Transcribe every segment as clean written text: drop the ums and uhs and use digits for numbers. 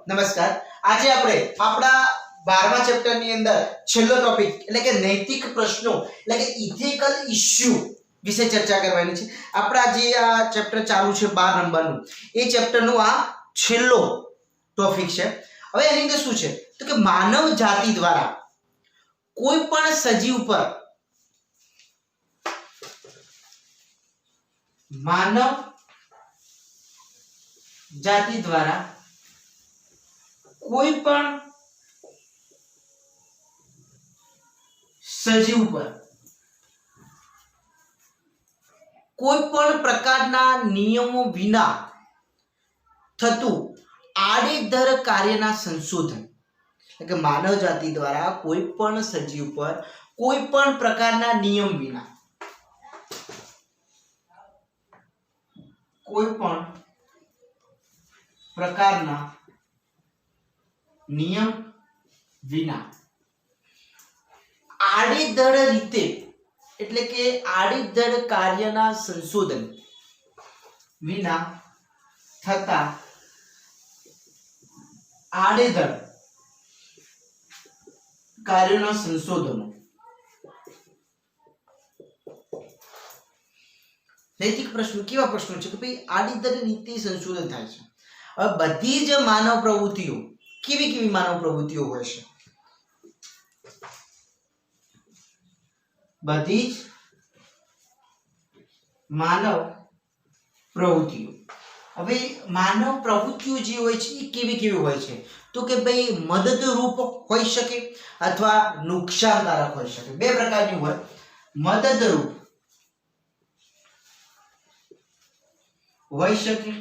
નમસ્કાર. આજે આપણે આપણા 12મા ચેપ્ટર ની અંદર છેલ્લો ટોપિક એટલે કે નૈતિક પ્રશ્નો એટલે કે ઇથિકલ ઇશ્યુ વિશે ચર્ચા કરવાની છે. આપણા જે આ ચેપ્ટર ચાલુ છે 12 નંબરનું, એ ચેપ્ટરનો આ છેલ્લો ટોપિક છે. હવે એની અંદર શું છે તો કે માનવ જાતિ દ્વારા કોઈ પણ સજીવ પર માનવ જાતિ દ્વારા કોઈ પણ સજીવ પર કોઈ પણ પ્રકારના નિયમો વિના થતું આડેધડ કાર્યના સંશોધન, એટલે કે માનવ જાતિ દ્વારા કોઈ પણ સજીવ પર કોઈ પણ પ્રકારના નિયમ વિના કોઈ પણ પ્રકારના નિયમ વિના આડેધડ રીતે એટલે કે આડેધડ કાર્યના સંશોધન વિના થતા આડેધડ કાર્યોના સંશોધનો. નૈતિક પ્રશ્નો કેવા પ્રશ્નો છે કે ભાઈ આડેધડ રીતે સંશોધન થાય છે. હવે બધી જ માનવ પ્રવૃત્તિઓ કેવી કેવી માનવ પ્રવૃત્તિઓ હોય છે? બધી જ માનવ પ્રવૃત્તિઓ. હવે માનવ પ્રવૃત્તિઓ જે હોય છે એ કેવી કેવી હોય છે તો કે ભાઈ મદદરૂપ હોઈ શકે અથવા નુકસાનકારક હોઈ શકે. બે પ્રકારની હોય. મદદરૂપ હોઈ શકે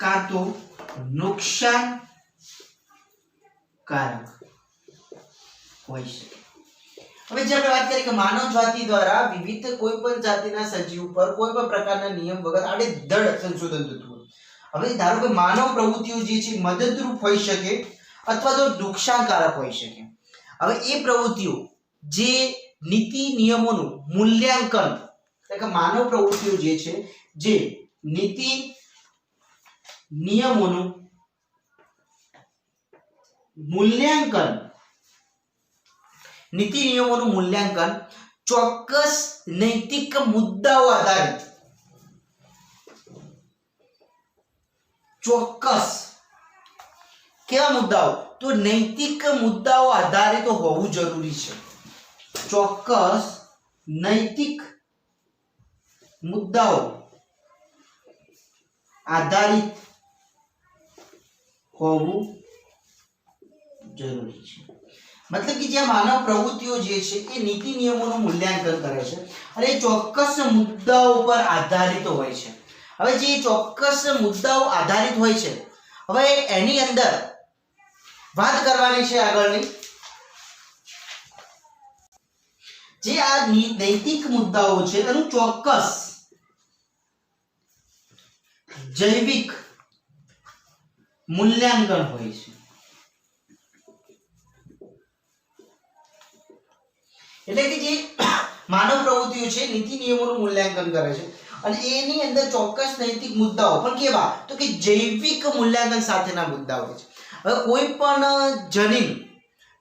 કાં તો નુકસાનકારક હોઈ શકે. હવે જે આપણે વાત કરીએ કે માનવ જાતિ દ્વારા વિવિધ કોઈ પણ જાતિના સજીવ પર કોઈ પણ પ્રકારના નિયમ વગર આડેધડ સંશોધન થતું હોય. હવે ધારો કે માનવ પ્રવૃત્તિઓ જે છે મદદરૂપ હોઈ શકે અથવા તો નુકસાનકારક હોઈ શકે. હવે એ પ્રવૃત્તિઓ જે નીતિ નિયમોનું મૂલ્યાંકન, એટલે કે માનવ પ્રવૃત્તિઓ જે છે જે નીતિ નિયમોનું મૂલ્યાંકન ચોક્કસ નૈતિક મુદ્દાઓ આધારિત ચોક્કસ કેવા મુદ્દાઓ તો નૈતિક મુદ્દાઓ આધારિત હોવું જરૂરી છે. ચોક્કસ નૈતિક મુદ્દાઓ આધારિત હોવું જરૂરી છે. મતલબ કે જે માનવ પ્રવૃત્તિઓ જે છે એ નીતિ નિયમોનું મૂલ્યાંકન કરે છે અને એ ચોક્કસ મુદ્દાઓ પર આધારિત હોય છે. હવે જે ચોક્કસ મુદ્દાઓ આધારિત હોય છે, હવે એની અંદર વાત કરવાની છે આગળની જે આ નૈતિક મુદ્દાઓ છે એનું ચોક્કસ જૈવિક મૂલ્યાંકન હોય છે. એટલે કે જે માનવ પ્રવૃત્તિઓ છે નીતિ નિયમોનું મૂલ્યાંકન કરે છે અને એની અંદર ચોક્કસ નૈતિક મુદ્દાઓ પણ કેવા તો કે જૈવિક મૂલ્યાંકન સાથેના મુદ્દાઓ છે. હવે કોઈ પણ જનીન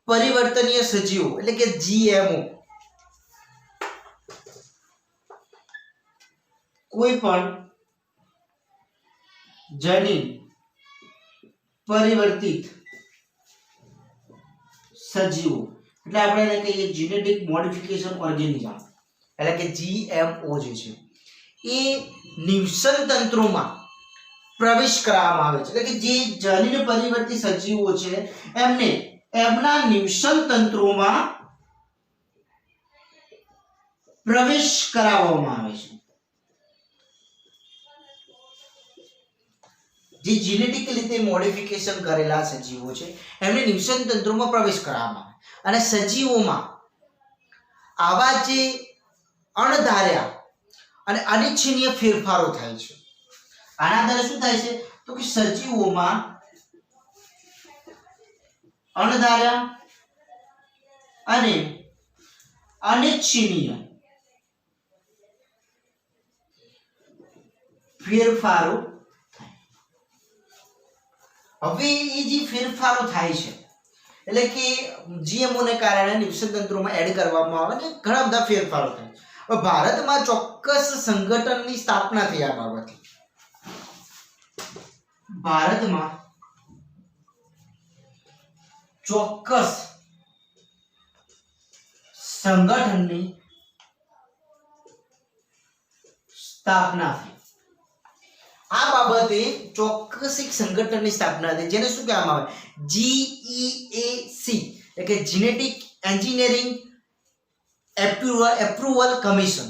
પરિવર્તનીય સજીવો એટલે કે જીએમઓ, કોઈ પણ જનીન પરિવર્તિત સજીવો એટલે આપણે એને કહીએ જીનેટિક મોડિફિકેશન ઓર્ગેનિઝમ એટલે કે જીએમઓ જે છે એ નિવસન તંત્રોમાં પ્રવેશ કરવામાં આવે છે. એટલે કે જે જનીન પરિવર્તિત સજીવો છે એમને એમના નિવસન તંત્રોમાં પ્રવેશ કરાવવામાં આવે છે. જે જીનેટિક રીતે મોડિફિકેશન કરેલા સજીવો છે એમને નિવસન તંત્રોમાં પ્રવેશ કરાવવામાં આવે અને સજીવોમાં આવા જે અણધાર્યા અને અનિચ્છનીય ફેરફારો થાય છે. આના આધારે શું થાય છે તો કે સજીવોમાં અણધાર્યા અને અનિચ્છનીય ફેરફારો થાય. હવે એ જે ફેરફારો થાય છે એટલે કે જીએમઓ ને કારણે નિષેધ તંત્રોમાં એડ કરવામાં આવે ને ઘણા બધા ફેરફારો થાય. હવે ભારતમાં ચોક્કસ સંગઠનની સ્થાપના થઈ આ બાબતે. ભારતમાં ચોક્કસ સંગઠનની સ્થાપના થઈ. આ બાબતે ચોક્કસ એક સંગઠનની સ્થાપના થઈ જેને શું કહેવામાં આવે? GEAC એટલે કે જેનેટિક એન્જિનિયરિંગ એપ્રુવલ કમિશન.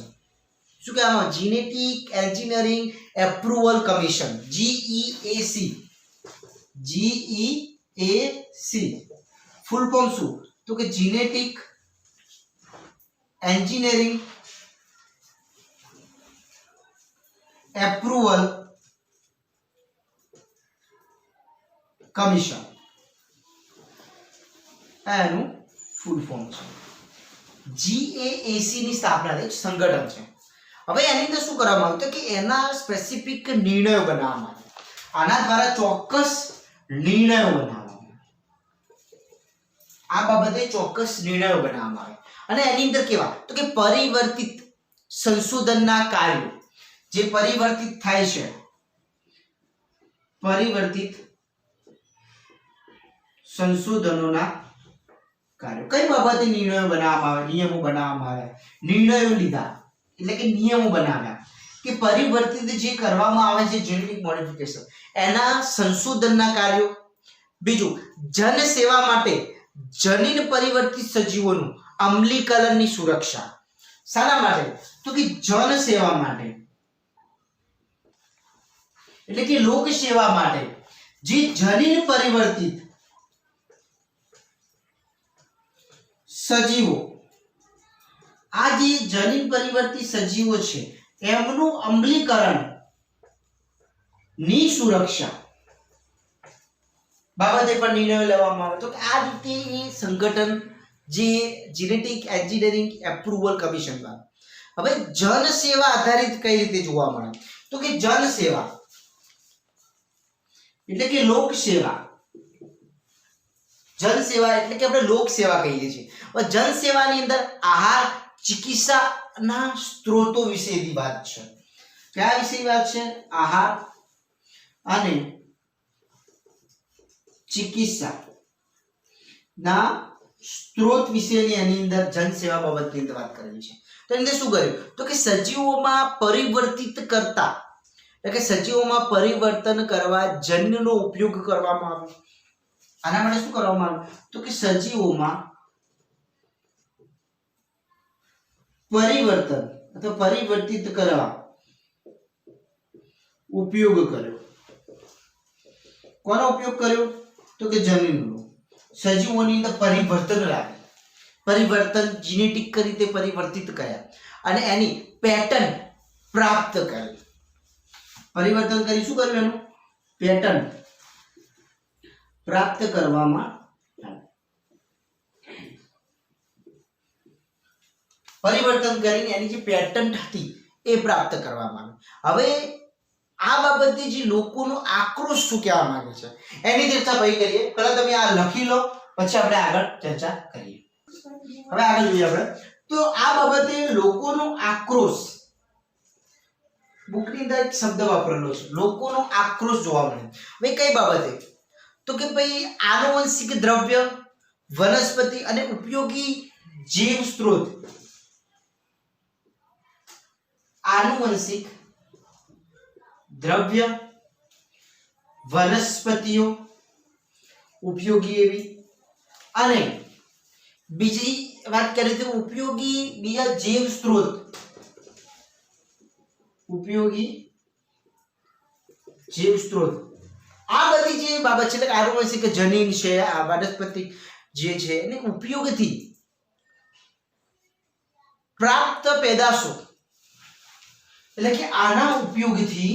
શું કહેવામાં આવે? Genetic engineering approval commission, GEAC. GEAC full form શું? તો કે જેનેટિક એન્જિનિયરિંગ એપ્રુવલ કમિશન, એનું ફૂલ ફોર્મ છે. GEAC ની સ્થાપના થઈ, સંગઠન છે. હવે એની અંદર શું કરવામાં આવ્યું તો કે એના સ્પેસિફિક નિર્ણયો બનાવવામાં આવે. આના દ્વારા ચોક્કસ નિર્ણયો બનાવવામાં આવે. આ બાબતે ચોક્કસ નિર્ણયો બનાવવામાં આવે અને એની અંદર કેવા તો કે પરિવર્તિત સંશોધનના કાર્યો જે પરિવર્તિત થાય છે, પરિવર્તિત સંશોધનોના કાર્યો. કઈ બાબતે નિર્ણયો બનાવવામાં આવે? નિયમો બનાવવામાં આવે. નિર્ણયો લીધા એટલે કે નિયમો બનાવ્યા કે પરિવર્તિત જે કરવામાં આવે છે જેનેટિક મોડિફિકેશન એના સંશોધનના કાર્યો. બીજું, જન સેવા માટે જનીન પરિવર્તિત સજીવોનું અમલીકરણની સુરક્ષા. શાના માટે? તો કે જન સેવા માટે એટલે કે લોક સેવા માટે જે જનીન પરિવર્તિત સજીવો, આ જે જનીન પરિવર્તિત સજીવો છે એમનું અમલીકરણ ની સુરક્ષા બાબતે પણ નિર્ણય લેવામાં આવે. તો આ રીતે એ સંગઠન જે જેનેટિક એન્જિનિયરિંગ એપ્રુવલ કમિશન દ્વારા. હવે જન સેવા આધારિત કઈ રીતે જોવા મળે? તો કે જન સેવા એટલે કે લોક સેવા. જન સેવા એટલે કે આપણે લોક સેવા કહીએ છીએ. હવે જન સેવાની અંદર આહાર, ચિકિત્સાના સ્ત્રોતો વિશેની વાત છે. કયા વિશેની વાત છે? આહાર અને ચિકિત્સા ના સ્ત્રોત વિશેની એની અંદર જન સેવા બાબતની અંદર વાત કરેલી છે. તો એની અંદર શું કર્યું તો કે સજીવોમાં પરિવર્તિત કરતા એટલે કે સજીવોમાં પરિવર્તન કરવા જન્યનો ઉપયોગ કરવામાં આવ્યો. આના માટે શું કરવામાં આવ્યું તો કે સજીવોમાં પરિવર્તન અથવા પરિવર્તિત કરવા ઉપયોગ કર્યો. કોનો ઉપયોગ કર્યો તો કે જનીનનો. સજીવોની અંદર પરિવર્તન લાવે, પરિવર્તન જેનેટિક રીતે પરિવર્તિત કર્યા અને એની પેટર્ન પ્રાપ્ત કરી. પરિવર્તન કરી શું કર્યું? એનું પેટર્ન પ્રાપ્ત કરવામાં પરિવર્તન કરીને એની જે પેટર્ન હતી એ પ્રાપ્ત કરવામાં આવે. હવે આ બાબતે જે લોકોનો આક્રોશ શું કહેવા માંગે છે એની ચર્ચા ભાઈ કરીએ. પહેલા તમે આ લખી લો, પછી આપણે આગળ ચર્ચા કરીએ. હવે આગળ જોઈએ આપણે તો આ બાબતે લોકોનો આક્રોશ, બુકની અંદર એક શબ્દ વાપરેલો છે, લોકોનો આક્રોશ જોવા મળે. ભાઈ કઈ બાબતે? તો કે ભાઈ આનુવંશિક દ્રવ્ય, વનસ્પતિ અને ઉપયોગી જીવ સ્ત્રોત. આનુવંશિક દ્રવ્ય, વનસ્પતિઓ ઉપયોગી એવી અને બીજી વાત કરીએ તો ઉપયોગી બીજા જીવ સ્ત્રોત, ઉપયોગી જીવ સ્ત્રોત. આ બધી જે બાબત છે એટલે આનુવંશિક જનીન છે, આ વનસ્પતિ જે છે એને ઉપયોગથી પ્રાપ્ત પેદાશો એટલે કે આના ઉપયોગથી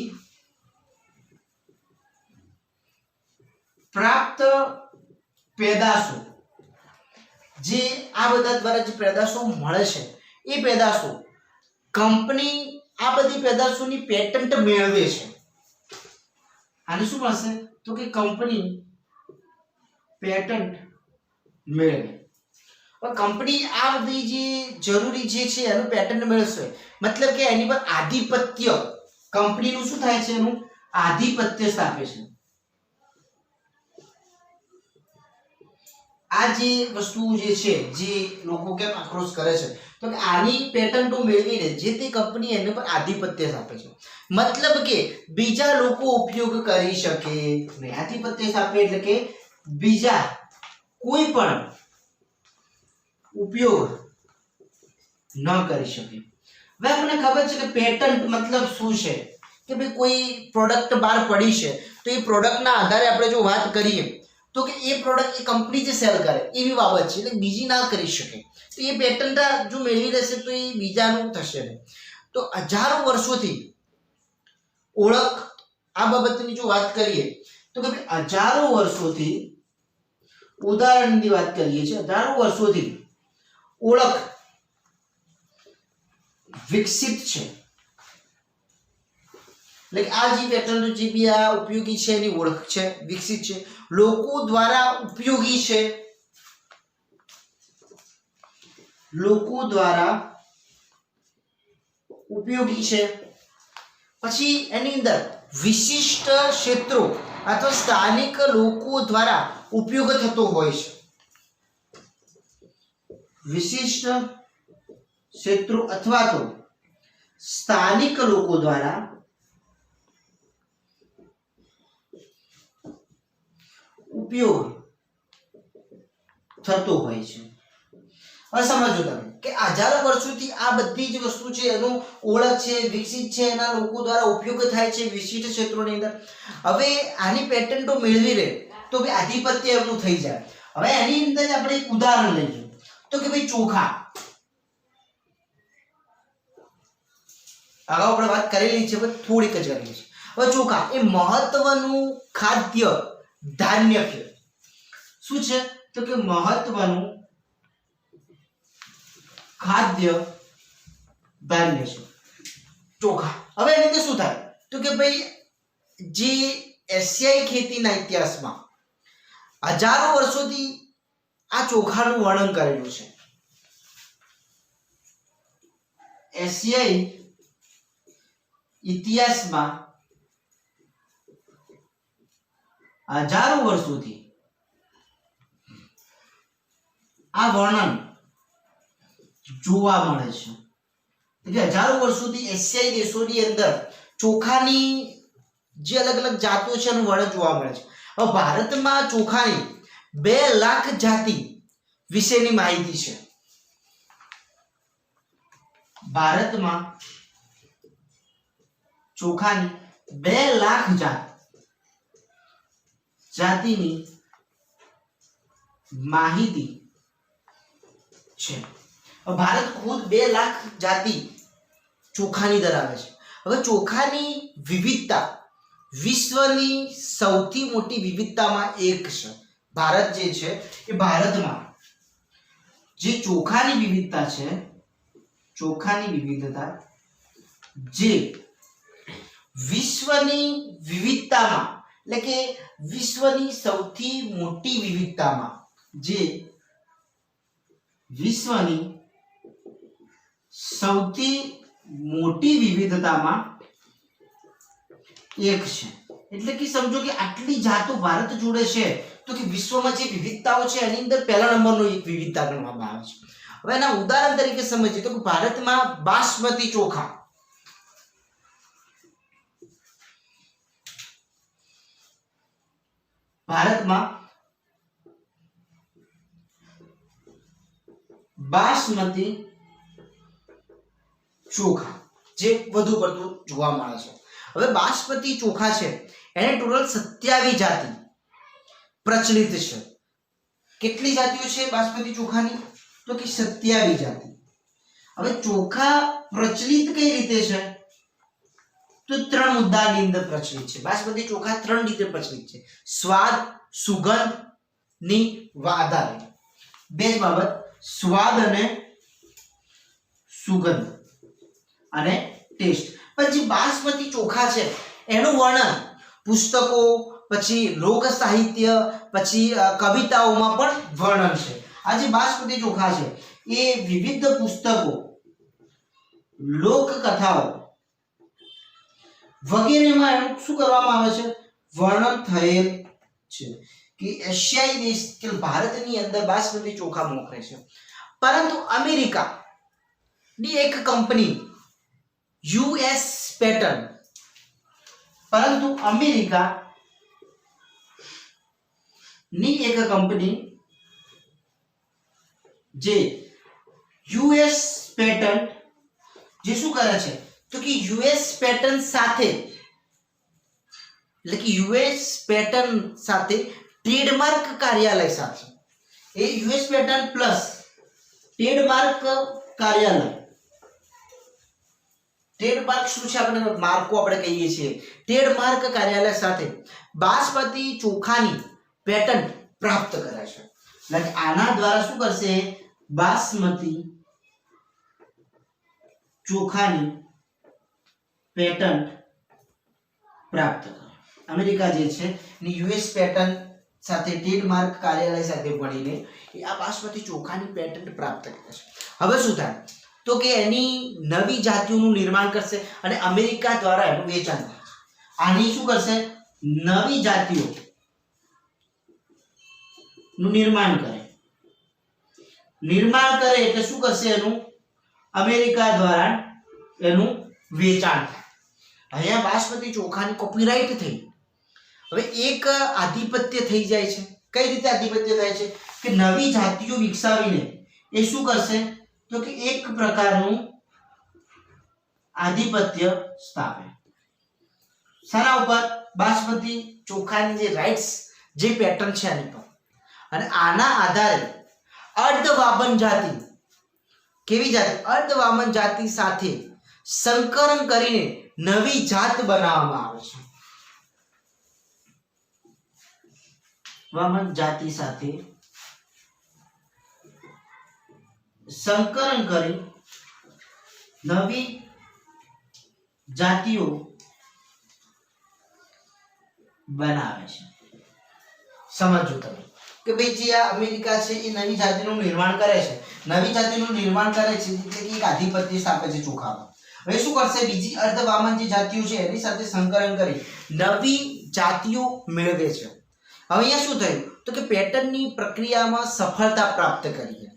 પ્રાપ્ત પેદાશો જે આ બધા દ્વારા જે પેદાશો મળે છે એ પેદાશો કંપની આ બધી પેદાશોની પેટન્ટ મેળવે છે. આને શું મળશે? તો કે કંપની પેટન્ટ મેળવે. હવે કંપની આ બધી જે જરૂરી જે છે એનું પેટન્ટ મેળવશે, મતલબ કે એની પર આધિપત્ય, કંપનીનું શું થાય છે, એનું આધિપત્ય સ્થાપે છે. આ જે વસ્તુ જે છે, જે લોકો કેમ આક્રોશ કરે છે, તો કે આની પેટન્ટો મેળવીને જે તે કંપની એના પર આધિપત્ય સ્થાપે છે, મતલબ કે બીજા લોકો ઉપયોગ કરી શકે નહીં. આધિપત્ય સ્થાપે એટલે કે બીજા કોઈ પણ ઉપયોગ ન કરી શકે. હવે આપણને ખબર છે કે પેટન્ટ મતલબ શું છે, કે ભાઈ કોઈ પ્રોડક્ટ બહાર પડી છે તો એ પ્રોડક્ટના આધારે આપણે જો વાત કરીએ તો કે એ પ્રોડક્ટ એ કંપની જે સેલ કરે એવી બાબત છે, એટલે બીજી ના કરી શકે. તો એ પેટન્ટ જો મેળવી લેશે તો એ બીજાનું થશે નહીં. તો હજારો વર્ષોથી ઓળખ, આ બાબતની જો વાત કરીએ તો કે હજારો વર્ષોથી, ઉદાહરણની વાત કરીએ છીએ, હજારો વર્ષોથી ઓળખ વિકસિત છે. એટલે આ જે પેટર્ન જે બી આ ઉપયોગી છે એની ઓળખ છે, વિકસિત છે, લોકો દ્વારા ઉપયોગી છે, લોકો દ્વારા ઉપયોગી છે. પછી એની અંદર વિશિષ્ટ ક્ષેત્રો અથવા સ્થાનિક લોકો દ્વારા ઉપયોગ થતો હોય છે. વિશિષ્ટ ક્ષેત્રો અથવા તો સ્થાનિક લોકો દ્વારા ઉપયોગ થતો હોય છે. હવે સમજો તમે કે હજારો વર્ષોથી આ બધી જ વસ્તુ છે એનું ઓળખ છે, વિકસિત છે, એના લોકો દ્વારા ઉપયોગ થાય છે વિશિષ્ટ ક્ષેત્રોની અંદર. હવે આની પેટન્ટો મેળવી લે તો ભાઈ આધિપત્ય એમનું થઈ જાય. હવે એની અંદર આપણે એક ઉદાહરણ લઈએ તો કે ભાઈ ચોખા. અગાઉ આપણે વાત કરેલી છે, પણ થોડીક જ કરેલી છે. હવે ચોખા એ મહત્વનું ખાદ્ય ધાન્ય છે. શું છે તો કે મહત્વનું ખાદ્ય ધાન્ય છે ચોખા. હવે એની અંદર શું થાય તો કે ભાઈ જે એશિયાઈ ખેતીના ઇતિહાસમાં હજારો વર્ષોથી આ ચોખાનું વર્ણન કરેલું છે. એશિયાઈ ઇતિહાસમાં હજારો વર્ષોથી આ વર્ણન જોવા મળે છે. એટલે હજારો વર્ષોથી એશિયાઈ દેશોની અંદર ચોખાની જે અલગ અલગ જાતો છે એનું વર્ણન જોવા મળે છે. હવે ભારતમાં ચોખાની 2 લાખ જાતિ વિશેની માહિતી છે. ભારતમાં ચોખાની 2 લાખ જાતિની માહિતી છે. ભારત ખુદ 2 લાખ જાતિ ચોખાની ધરાવે છે. હવે ચોખાની વિવિધતા વિશ્વની સૌથી મોટી વિવિધતામાં એક છે. ભારત જે છે એ ભારતમાં જે ચોખાની વિવિધતા છે, ચોખાની વિવિધતા જે વિશ્વની વિવિધતામાં, એટલે કે વિશ્વની સૌથી મોટી વિવિધતામાં, જે વિશ્વની સૌથી મોટી વિવિધતામાં એક છે. એટલે કે સમજો કે આટલી જાતો ભારત જોડે છે તો કે વિશ્વમાં જે વિવિધતાઓ છે એની અંદર પહેલા નંબરનો એક વિવિધતા ગણવામાં આવે છે. હવે એના ઉદાહરણ તરીકે સમજીએ તો કે ભારતમાં બાસમતી ચોખા, ભારતમાં બાસમતી ચોખા જે વધુ પડતું જોવા મળે છે. હવે બાસમતી ચોખા છે એને ટોટલ 27 જાતિ પ્રચલિત છે. કેટલી જાતિઓ છે બાસમતી ચોખાની તો કે 27 જાતિ. હવે ચોખા પ્રચલિત કઈ રીતે છે તો 3 મુદ્દાની અંદર પ્રચલિત છે. બાસમતી ચોખા 3 રીતે પ્રચલિત છે. સ્વાદ, સુગંધ ની આધારે. 2 બાબત, સ્વાદ અને સુગંધ અને ટેસ્ટ. પણ જે બાસમતી ચોખા છે એનું વર્ણન પુસ્તકો, પછી લોક સાહિત્ય, પછી કવિતાઓમાં પણ વર્ણન છે. આ જે બાસમતી ચોખા છે એ વિવિધ પુસ્તકો, લોકકથાઓ વગેરેમાં એનું શું કરવામાં આવે છે, વર્ણન થયેલ છે કે એશિયાઈ દેશ કે ભારતની અંદર બાસમતી ચોખા મોકલે છે. પરંતુ અમેરિકા ની એક કંપની યુએસ પેટર્ન, પરંતુ અમેરિકા ની એક કંપની જે યુએસ પેટર્ન જે શું કરે છે તો કે યુએસ પેટર્ન સાથે, એટલે કે યુએસ પેટર્ન સાથે ટ્રેડમાર્ક કાર્યાલય સાથે, એ યુએસ પેટર્ન પ્લસ ટ્રેડમાર્ક કાર્યાલય, ટ્રેડમાર્ક શું છે આપણે માર્કો આપણે કહીએ છીએ, ટ્રેડમાર્ક કાર્યાલય સાથે બાસમતી ચોખાની પેટન્ટ પ્રાપ્ત કરે છે. એટલે આના દ્વારા શું કરશે, બાસમતી ચોખાની પેટન્ટ પ્રાપ્ત કરે. અમેરિકા જે છે ને યુએસ પેટર્ન સાથે ટ્રેડમાર્ક કાર્યાલય સાથે મળીને એ આ બાસમતી ચોખાની પેટન્ટ પ્રાપ્ત કરે છે. હવે શું થાય તો કે એની નવી જાતિઓનું નિર્માણ કરશે અને અમેરિકા દ્વારા એનું વેચાણ થાય. આની શું કરશે, નવી જાતિઓ નું નિર્માણ કરે. નિર્માણ કરે એટલે શું કરશે, એનું અમેરિકા દ્વારા એનું વેચાણ થાય. અહીંયા બાસમતી ચોખાની કોપીરાઇટ થઈ. હવે એક આધિપત્ય થઈ જાય છે. કઈ રીતે આધિપત્ય થાય છે કે નવી જાતિઓ વિકસાવીને એ શું કરશે તો કે એક પ્રકારનું આધિપત્ય સ્થાપે. શાના ઉપર, બાસમતી ચોખાની જે રાઇટ્સ જે પેટર્ન છે આની પર, અને આના આધારે અર્ધવામન જાતિ, કેવી જાતિ, અર્ધવામન જાતિ સાથે સંકરણ કરીને નવી જાત બનાવવામાં આવે છે. વામન જાતિ સાથે સંકરણ કરી નવી જાતિઓ બનાવે છે. સમજો તમે કે ભાઈ જે આ અમેરિકા છે એ નવી જાતિનું નિર્માણ કરે છે, નવી જાતિનું નિર્માણ કરે છે એટલે કે એક આધિપત્ય સ્થાપે છે ચોખામાં. હવે શું કરશે, બીજી અર્ધવામન જે જાતિઓ છે એની સાથે સંકરણ કરી નવી જાતિઓ મેળવે છે. હવે અહીંયા શું થયું તો કે પેટર્નની પ્રક્રિયામાં સફળતા પ્રાપ્ત કરી.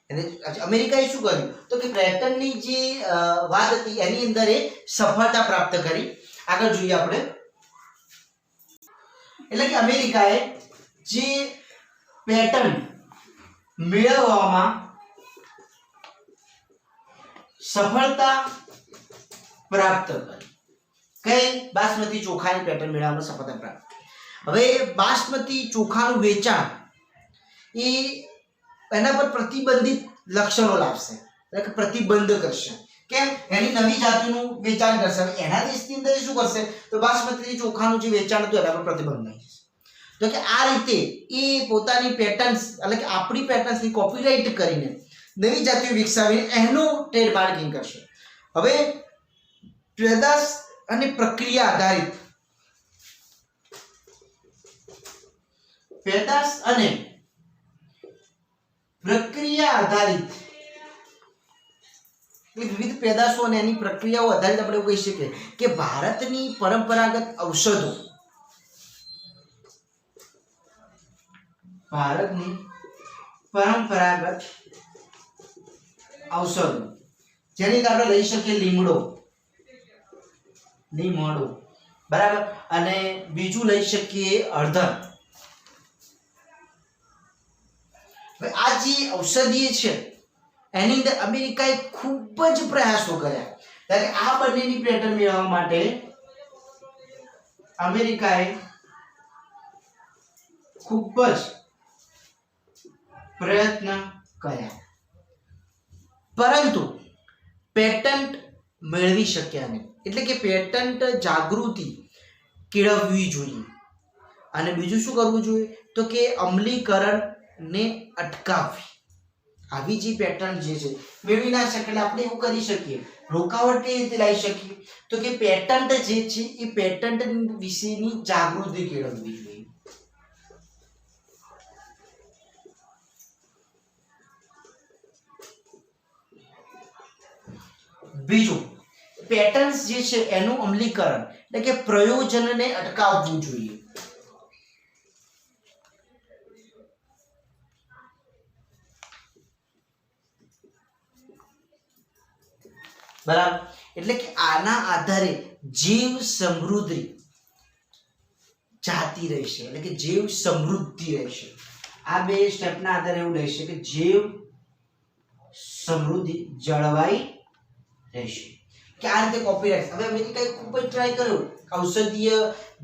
અને અમેરિકાએ શું કર્યું તો કે પેટર્નની જે વાત હતી એની અંદર એ સફળતા પ્રાપ્ત કરી. આગળ જોઈએ આપણે, એટલે કે અમેરિકાએ જે પેટર્ન મેળવવામાં સફળતા પ્રાપ્ત કરી. કઈ, બાસમતી ચોખાની પેટર્ન મેળવવામાં સફળતા પ્રાપ્ત. હવે બાસમતી ચોખાનું વેચાણ એ એના પર પ્રતિબંધિત લક્ષણો લાવશે, એટલે કે પ્રતિબંધ કરશે. કેમ, એની નવી જાતિનું વેચાણ કરશે. એના દેશની અંદર શું કરશે તો બાસમતી ચોખાનું જે વેચાણ હતું એના પર પ્રતિબંધ નહીં થશે. તો કે આ રીતે એ પોતાની પેટર્ન્સ, એટલે કે આપણી પેટર્ન્સની કોપીરાઇટ કરીને નવી જાતિઓ વિકસાવીને એનું ટ્રેડમાર્કિંગ કરશે. હવે પેદાશ અને પ્રક્રિયા આધારિત, પેદાશ અને પ્રક્રિયા આધારિત, વિવિધ પેદાશો અને એની પ્રક્રિયાઓ આધારિત આપણે એવું કહી શકીએ કે ભારતની પરંપરાગત ઔષધો, ભારતની પરંપરાગત ઔષધો જેની અંદર આપણે લઈ શકીએ લીમડો, બરાબર, અને બીજું લઈ શકીએ હળદર. આ જે ઔષધીય છે એની અંદર અમેરિકાએ ખૂબ જ પ્રયાસો કર્યા. એટલે કે આ બંનેની પેટર્ન મેળવવા માટે અમેરિકાએ ખૂબ જ પ્રયત્ન કર્યા, પરંતુ પેટન્ટ મેળવી શક્યા નહીં. એટલે કે પેટન્ટ જાગૃતિ કેળવવી જોઈએ. અને બીજું શું કરવું જોઈએ તો કે અમલીકરણ ને અટકાવવી. આવી જે પેટર્ન જે છે મેળવી ના શકે એટલે આપણે એવું કરી શકીએ રોકાવટ કઈ રીતે લાવી શકીએ તો કે પેટન્ટ જે છે એ પેટન્ટ વિશેની જાગૃતિ કેળવવી જોઈએ. બીજું પેટર્ન્સ જે છે એનું અમલીકરણ એટલે કે પ્રયોજનને અટકાવવું જોઈએ. બરાબર એટલે કે આના આધારે જીવ સમૃદ્ધિ જાતી રહેશે એટલે કે જીવ સમૃદ્ધિ રહેશે. આ બે સ્ટેપના આધારે એવું રહેશે કે જીવ સમૃદ્ધિ જળવાઈ રહેશે કે આ રીતે કોપીરાઇટ. હવે અમેરિકાએ ખૂબ જ ટ્રાય કર્યો ઔષધીય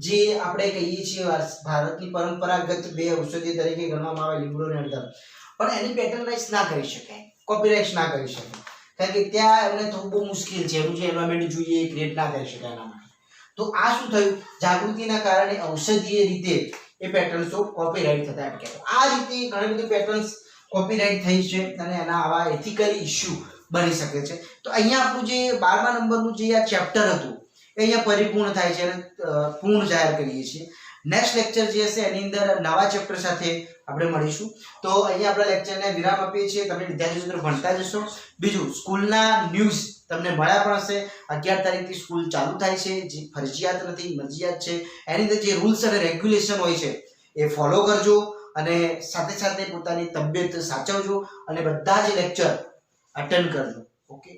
જે આપણે કહીએ છીએ ભારતની પરંપરાગત બે ઔષધિ તરીકે ગણવામાં આવે લીમડો અને હળદર, પણ એની પેટર્નાઇઝ ના કરી શકાય, કોપીરાઇટ ના કરી શકાય કારણ કે ત્યાં એમને થોડું બહુ મુશ્કેલ છે, એનું જે એન્વાયરમેન્ટ જોઈએ એ ક્રિએટ ના કરી શકાય એના માટે. તો આ શું થયું જાગૃતિના કારણે ઔષધીય રીતે એ પેટર્ન્સો કોપીરાઇટ થતા અટક્યા. આ રીતે ઘણી બધી પેટર્ન્સ કોપીરાઇટ થઈ છે અને એના આવા એથિકલ ઇશ્યુ બની શકે છે. તો અહીંયા આપણું જે 12મા નંબરનું જે આ ચેપ્ટર હતું એ અહીંયા પરિપૂર્ણ થાય છે અને પૂર્ણ જાહેર કરીએ છીએ. નેક્સ્ટ લેક્ચર જે હશે એની અંદર નવા ચેપ્ટર સાથે આપણે મળીશું. તો અહીંયા આપણા લેક્ચરને વિરામ આપીએ છીએ. તમે વિદ્યાર્થી મિત્રો ભણતા જશો. બીજું સ્કૂલના ન્યૂઝ તમને મળ્યા પણ હશે. 11 તારીખથી સ્કૂલ ચાલુ થાય છે, જે ફરજિયાત નથી મરજિયાત છે. એની અંદર જે રૂલ્સ અને રેગ્યુલેશન હોય છે એ ફોલો કરજો અને સાથે સાથે પોતાની તબિયત સાચવજો અને બધા જ લેક્ચર અટેન્ડ કરજો. ઓકે.